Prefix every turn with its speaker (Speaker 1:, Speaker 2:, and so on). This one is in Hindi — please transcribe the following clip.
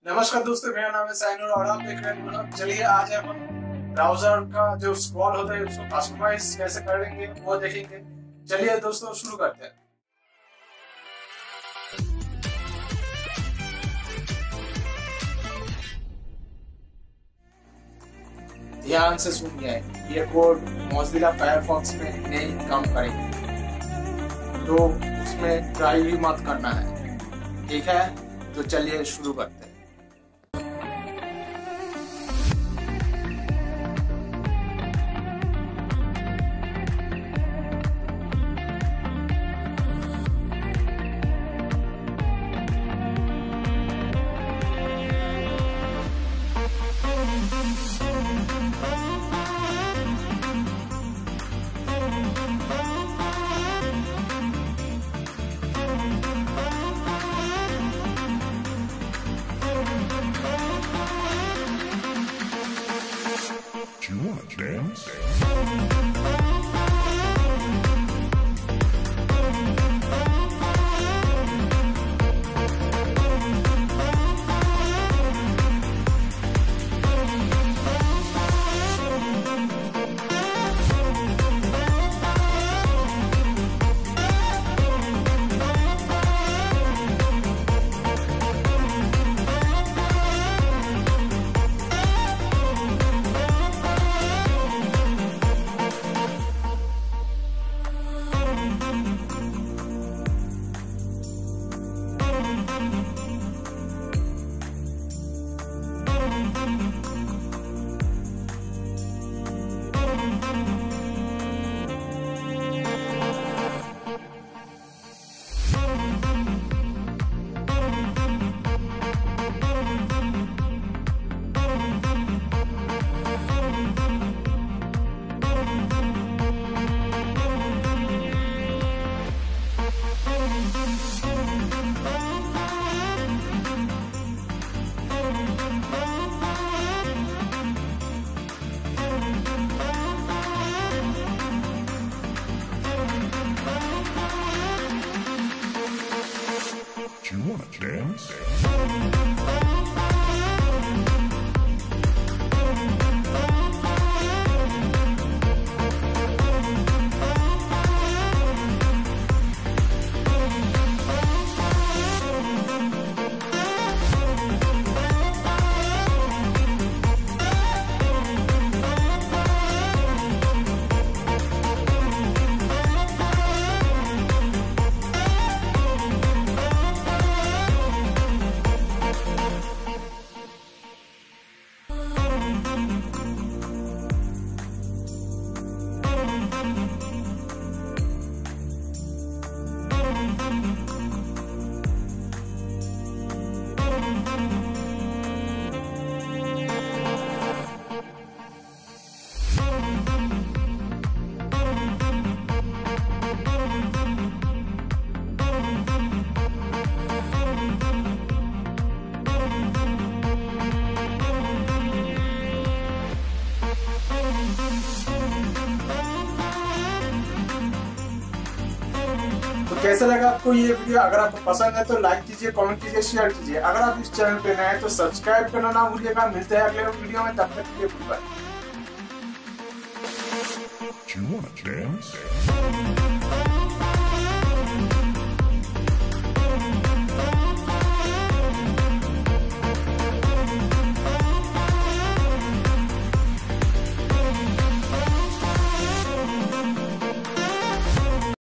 Speaker 1: नमस्कार दोस्तों, मेरा नाम है साइनर और आप देख रहे हैं NoorHUB। चलिए आज हम ब्राउजर का जो स्क्रॉल होता है उसको कस्टमाइज कैसे करेंगे वो देखेंगे। चलिए दोस्तों शुरू करते हैं। ध्यान से सुनिए, ये कोड मोज़िला फायरफॉक्स में नहीं काम करेंगे, तो उसमें ट्राई भी मत करना है, ठीक है? तो चलिए शुरू करते हैं।
Speaker 2: You wanna dance? You wanna dance?
Speaker 1: तो कैसा लगा आपको ये वीडियो? अगर आपको पसंद है तो लाइक कीजिए, कमेंट कीजिए, शेयर कीजिए। अगर आप इस चैनल पे नए हैं तो सब्सक्राइब करना ना भूलिएगा। मिलते हैं अगले वीडियो में, तब तक के लिए बाय।
Speaker 2: You wanna dance?